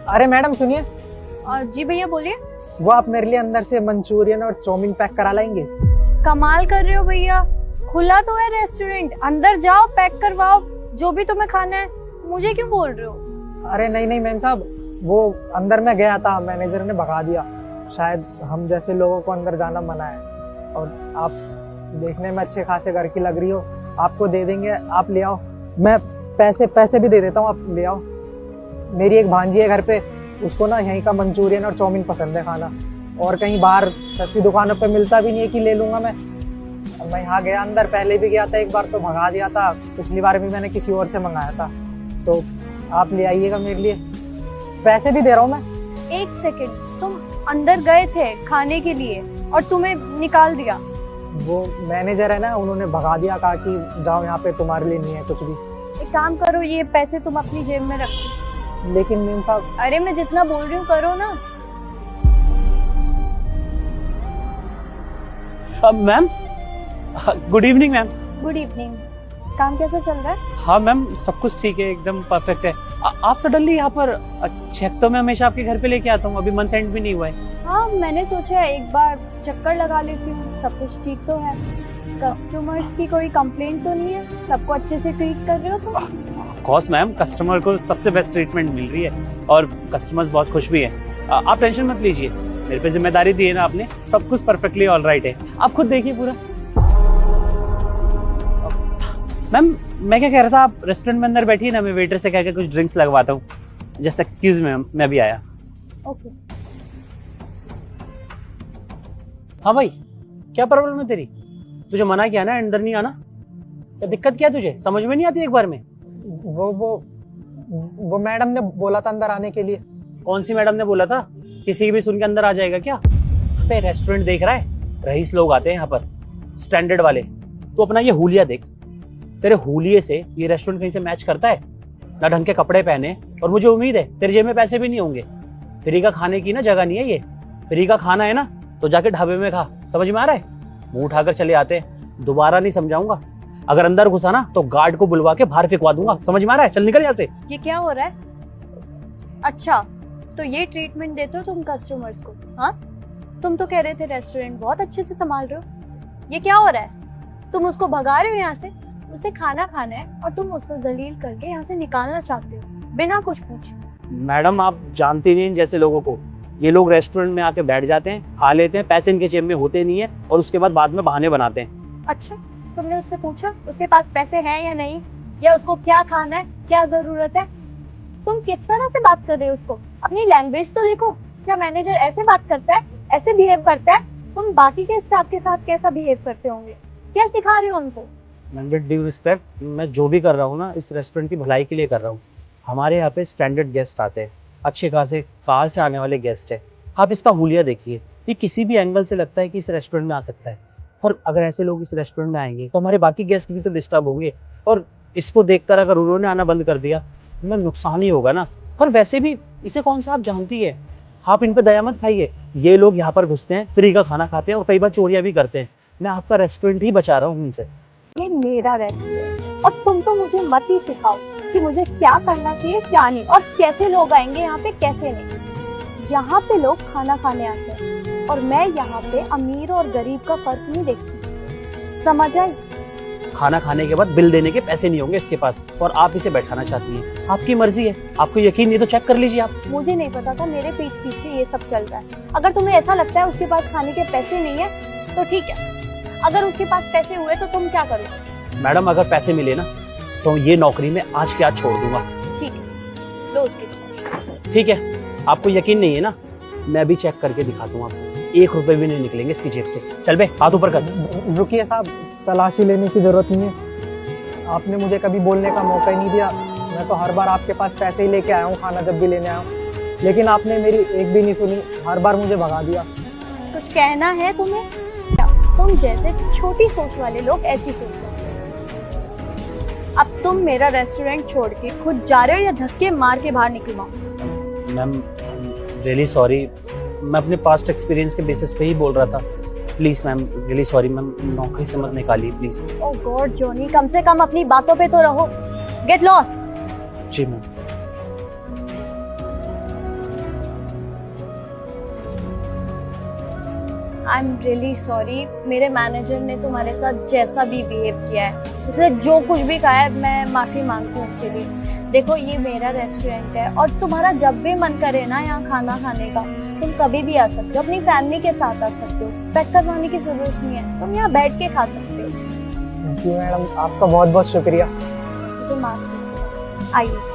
अरे मैडम सुनिए, जी भैया बोलिए। वो आप मेरे लिए अंदर से मंचूरियन और चाउमीन पैक करा लाएंगे? कमाल कर रहे हो भैया, खुला तो है रेस्टोरेंट, अंदर जाओ पैक करवाओ जो भी तुम्हें खाना है। मुझे क्यों बोल रहे हो? अरे नहीं नहीं मैम साहब, वो अंदर मैं गया था, मैनेजर ने भगा दिया। शायद हम जैसे लोगों को अंदर जाना मना है। और आप देखने में अच्छे खासे घर की लग रही हो, आपको दे देंगे, आप ले आओ। मैं पैसे भी दे देता हूँ, आप ले आओ। मेरी एक भांजी है घर पे, उसको ना यहीं का मंचूरियन और चाउमीन पसंद है खाना, और कहीं बाहर सस्ती दुकानों पे मिलता भी नहीं है कि ले लूंगा मैं यहाँ गया, अंदर पहले भी गया था एक बार तो भगा दिया था, पिछली बार भी मैंने किसी और से मंगाया था। तो आप ले आइएगा मेरे लिए, पैसे भी दे रहा हूँ मैं। एक सेकंड, तुम अंदर गए थे खाने के लिए और तुम्हें निकाल दिया? वो मैनेजर है ना, उन्होंने भगा दिया, कहा कि जाओ यहाँ पे तुम्हारे लिए नहीं है कुछ भी। एक काम करो, ये पैसे तुम अपनी जेब में रखो। लेकिन मैम साहब। अरे मैं जितना बोल रही हूँ करो ना। Ma'am good evening ma'am. Good evening. काम कैसा चल रहा है? हाँ मैम सब कुछ ठीक है, एकदम परफेक्ट है। आप सडनली यहाँ पर चेक तो मैं हमेशा आपके घर पे लेके आता हूँ, अभी मंथ एंड भी नहीं हुआ है। हाँ मैंने सोचा एक बार चक्कर लगा लेती हूँ, सब कुछ ठीक तो है। कस्टमर्स की कोई कंप्लेंट तो नहीं है? सबको अच्छे से ट्रीट कर रहे हो तुम? ऑफ कोर्स मैम, कस्टमर को सबसे बेस्ट ट्रीटमेंट मिल रही है और कस्टमर्स बहुत खुश भी हैं। आप टेंशन मत लीजिए, मेरे पे जिम्मेदारी दी है ना आपने, सब कुछ परफेक्टली ऑल राइट है। आप खुद देखिए पूरा। मैम मैं क्या कह रहा था, आप रेस्टोरेंट में अंदर बैठिए ना, मैं वेटर से कहकर कुछ ड्रिंक्स लगवाता हूँ। जस्ट एक्सक्यूज मी मैम, मैं अभी आया। ओके। हाँ भाई, क्या प्रॉब्लम है तेरी? तुझे मना किया ना अंदर नहीं आना, क्या दिक्कत क्या है तुझे? समझ में नहीं आती एक बार में? वो मैडम ने बोला था अंदर आने के लिए। कौन सी मैडम ने बोला था? किसी की भी सुन के अंदर आ जाएगा क्या? अबे रेस्टोरेंट देख रहा है, रईस लोग आते हैं यहाँ पर, स्टैंडर्ड वाले। तो अपना ये हुलिया देख, तेरे हुलिये से ये रेस्टोरेंट कहीं से मैच करता है? ना ढंग के कपड़े पहने, और मुझे उम्मीद है तेरे जेब में पैसे भी नहीं होंगे। फ्री का खाने की ना जगह नहीं है ये, फ्री का खाना है ना तो जाके ढाबे में खा। समझ में आ रहा है? मुंह उठाकर चले आते हैं, दोबारा नहीं समझाऊंगा। अगर अंदर घुसा ना तो गार्ड को बुलवा के बाहर फेंकवा दूंगा। समझ में आ रहा है? चल निकल यहाँ से। ये क्या हो रहा है? अच्छा तो ये ट्रीटमेंट देते हो तुम कस्टमर्स को? हाँ तुम तो कह रहे थे रेस्टोरेंट बहुत अच्छे से संभाल रहे हो, ये क्या हो रहा है? तुम उसको भगा रहे हो यहाँ से, उसे खाना खाना है और तुम उसको दलील करके यहाँ से निकालना चाहते हो बिना कुछ पूछे। मैडम आप जानती नहीं जैसे लोगों को, ये लोग रेस्टोरेंट में आके बैठ जाते हैं, खा लेते हैं, पैसे इनके जेब में होते नहीं है और उसके बाद में बहाने बनाते हैं। अच्छा तुमने उससे पूछा उसके पास पैसे हैं या नहीं, या उसको क्या खाना है, क्या जरूरत है? तुम किस तरह से बात कर रहे हो उसको? अपनी लैंग्वेज तो देखो। क्या मैनेजर ऐसे बात करता है, ऐसे बिहेव करता है? तुम बाकी के स्टाफ के साथ कैसा बिहेव करते होंगे? क्या सिखा रहे हो उनको? विद ड्यू रिस्पेक्ट, मैं जो भी कर रहा हूँ ना इस रेस्टोरेंट की भलाई के लिए कर रहा हूँ। हमारे यहाँ पे स्टैंडर्ड गेस्ट आते हैं, अच्छे खासे बाहर से आने वाले गेस्ट है। आप इसका हुलिया देखिए, ये किसी भी एंगल से लगता है कि इस रेस्टोरेंट में आ सकता है। और अगर ऐसे लोग इस रेस्टोरेंट में आएंगे तो हमारे बाकी गेस्ट भी तो डिस्टर्ब होंगे, और इसको देखकर अगर उन्होंने आना बंद कर दिया तो नुकसान ही होगा ना। और वैसे भी इसे कौन सा आप जानती है, आप इन पे दया मत खाइए। ये लोग यहाँ पर घुसते हैं, फ्री का खाना खाते हैं और कई बार चोरियां भी करते हैं। मैं आपका रेस्टोरेंट ही बचा रहा हूँ उनसे। ये मेरा रेस्टोरेंट और तुम तो मुझे मत ही सिखाओ कि मुझे क्या करना चाहिए क्या नहीं, और कैसे लोग आएंगे यहाँ पे कैसे नहीं। यहाँ पे लोग खाना खाने आते हैं और मैं यहाँ पे अमीर और गरीब का फर्क नहीं देखती, समझ आई? खाना खाने के बाद बिल देने के पैसे नहीं होंगे इसके पास, और आप इसे बैठाना चाहती हैं। आपकी मर्जी है, आपको यकीन नहीं तो चेक कर लीजिए आप। मुझे नहीं पता था मेरे पीठ पीछे ये सब चल रहा है। अगर तुम्हें ऐसा लगता है उसके पास खाने के पैसे नहीं है तो ठीक है, अगर उसके पास पैसे हुए तो तुम क्या करोगे? मैडम अगर पैसे मिले ना तो ये नौकरी में आज के आज छोड़ दूंगा। ठीक है, लो उसके। ठीक है, आपको यकीन नहीं है ना, मैं अभी चेक करके दिखाता हूँ आपको। 1 रुपए भी नहीं निकलेंगे इसकी जेब से। चल बे, हाथ ऊपर कर। रुकिए साहब, तलाशी लेने की जरूरत नहीं है। आपने मुझे कभी बोलने का मौका ही नहीं दिया। मैं तो हर बार आपके पास पैसे ही लेके आया हूँ खाना जब भी लेने आया हूँ, लेकिन आपने मेरी एक भी नहीं सुनी, हर बार मुझे भगा दिया। कुछ कहना है तुम्हें? तुम जैसे छोटी सोच वाले लोग ऐसी सोचते हो। अब तुम मेरा रेस्टोरेंट छोड़ के खुद जा रहे हो या धक्के मार के बाहर निकलवाओ? मैम रियली सॉरी, मैं अपने पास्ट एक्सपीरियंस के बेसिस पे ही बोल रहा था। Please ma'am, really sorry ma'am, नौकरी से मत निकालिए प्लीज। ओह गॉड जॉनी, कम से कम अपनी बातों पे तो रहो। Get lost. जी ma'am. I am really sorry, मेरे मैनेजर ने तुम्हारे साथ जैसा भी बिहेव किया है, उसने जो कुछ भी कहा है, मैं माफ़ी मांगती हूँ उसके लिए। देखो ये मेरा रेस्टोरेंट है और तुम्हारा जब भी मन करे ना यहाँ खाना खाने का, तुम कभी भी आ सकते हो, अपनी फैमिली के साथ आ सकते हो, पैक करवाने की जरूरत नहीं है, तुम यहाँ बैठ के खा सकते हो। जी मैडम, आपका बहुत बहुत शुक्रिया। तो माफ कीजिए, आइए।